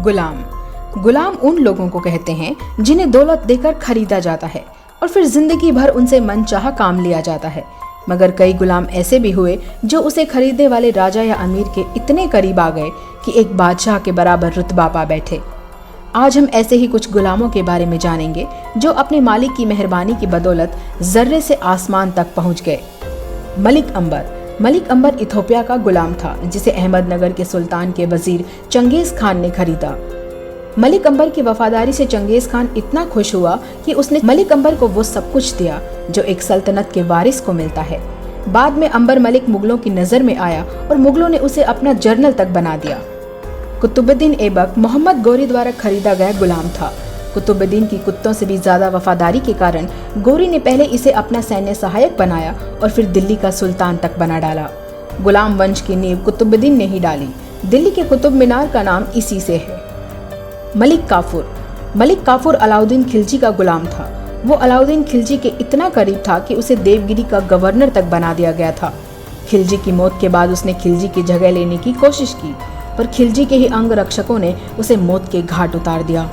गुलाम उन लोगों को कहते हैं जिन्हें दौलत देकर खरीदा जाता है और फिर जिंदगी भर उनसे मनचाहा काम लिया जाता है। मगर कई गुलाम ऐसे भी हुए जो उसे खरीदने वाले राजा या अमीर के इतने करीब आ गए कि एक बादशाह के बराबर रुतबा पा बैठे। आज हम ऐसे ही कुछ गुलामों के बारे में जानेंगे जो अपने मालिक की मेहरबानी की बदौलत जर्रे से आसमान तक पहुंच गए। मलिक अंबर इथोपिया का गुलाम था जिसे अहमदनगर के सुल्तान के वजीर चंगेज खान ने खरीदा। मलिक अंबर की वफादारी से चंगेज खान इतना खुश हुआ कि उसने मलिक अंबर को वो सब कुछ दिया जो एक सल्तनत के वारिस को मिलता है। बाद में अंबर मलिक मुगलों की नजर में आया और मुगलों ने उसे अपना जनरल तक बना दिया। कुतुबुद्दीन ऐबक मोहम्मद गौरी द्वारा खरीदा गया गुलाम था। कुतुबुद्दीन की कुत्तों से भी ज्यादा वफादारी के कारण गौरी ने पहले इसे अपना सैन्य सहायक बनाया और फिर दिल्ली का सुल्तान तक बना डाला। गुलाम वंश की नींव कुतुबुद्दीन ने ही डाली। दिल्ली के कुतुब मीनार का नाम इसी से है। मलिक काफूर अलाउद्दीन खिलजी का गुलाम था। वो अलाउद्दीन खिलजी के इतना करीब था कि उसे देवगिरी का गवर्नर तक बना दिया गया था। खिलजी की मौत के बाद उसने खिलजी की जगह लेने की कोशिश की, पर खिलजी के ही अंग रक्षकों ने उसे मौत के घाट उतार दिया।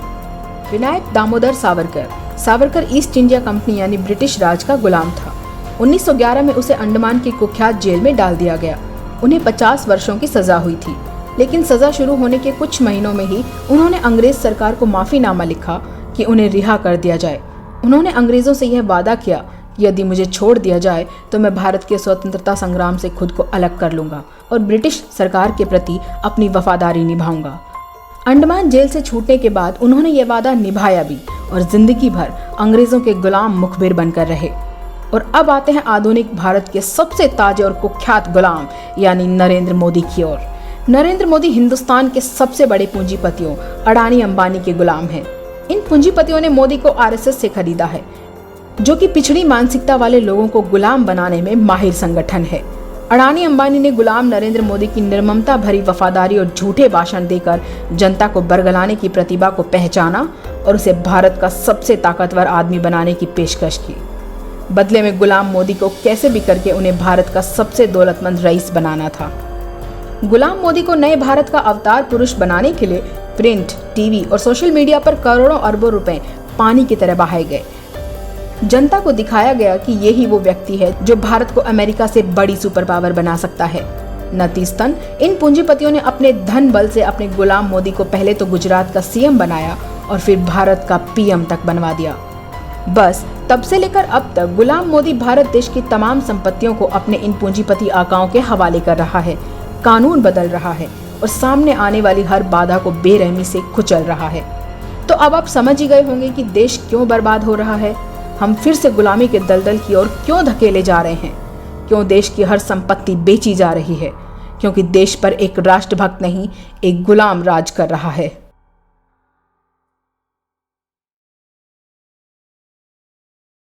Vinayak Damodar Savarkar east India company यानी ब्रिटिश राज का गुलाम था। 1911 में उसे अंडमान की कुख्यात जेल में डाल दिया गया। उन्हें 50 वर्षों की सजा हुई थी, लेकिन सजा शुरू होने के कुछ महीनों में ही उन्होंने अंग्रेज सरकार को माफीनामा लिखा कि उन्हें रिहा कर दिया जाए। उन्होंने अंग्रेजों से यह वादा किया कि यदि मुझे छोड़ दिया जाए तो मैं भारत के स्वतंत्रता संग्राम से खुद को अलग कर लूंगा और ब्रिटिश सरकार के प्रति अपनी वफादारी निभाऊंगा। अंडमान जेल से छूटने के बाद उन्होंने यह वादा निभाया भी और जिंदगी भर अंग्रेजों के गुलाम मुखबिर बनकर रहे। और अब आते हैं आधुनिक भारत के सबसे ताजे और कुख्यात गुलाम यानी नरेंद्र मोदी की ओर। नरेंद्र मोदी हिंदुस्तान के सबसे बड़े पूंजीपतियों अडानी अंबानी के गुलाम हैं। इन पूंजीपतियों ने मोदी को आरएसएस से खरीदा है, जो कि पिछड़ी मानसिकता वाले लोगों को गुलाम बनाने में माहिर संगठन है। अडानी अंबानी ने गुलाम नरेंद्र मोदी की निर्ममता भरी वफादारी और झूठे भाषण देकर जनता को बरगलाने की प्रतिभा को पहचाना और उसे भारत का सबसे ताकतवर आदमी बनाने की पेशकश की। बदले में गुलाम मोदी को कैसे भी करके उन्हें भारत का सबसे दौलतमंद रईस बनाना था। गुलाम मोदी को नए भारत का अवतार पुरुष बनाने के लिए प्रिंट, टीवी और सोशल मीडिया पर करोड़ों अरबों रुपए पानी की तरह बहाए गए। जनता को दिखाया गया कि यही वो व्यक्ति है जो भारत को अमेरिका से बड़ी सुपर पावर बना सकता है। नतीजतन इन पूंजीपतियों ने अपने धन बल से अपने गुलाम मोदी को पहले तो गुजरात का सीएम बनाया और फिर भारत का पीएम तक बनवा दिया। बस तब से लेकर अब तक गुलाम मोदी भारत देश की तमाम संपत्तियों को अपने इन पूंजीपति आकाओं के हवाले कर रहा है, कानून बदल रहा है और सामने आने वाली हर बाधा को बेरहमी से कुचल रहा है। तो अब आप समझ ही गए होंगे कि देश क्यों बर्बाद हो रहा है, हम फिर से गुलामी के दलदल की ओर क्यों धकेले जा रहे हैं, क्यों देश की हर संपत्ति बेची जा रही है, क्योंकि देश पर एक राष्ट्रभक्त नहीं एक गुलाम राज कर रहा है।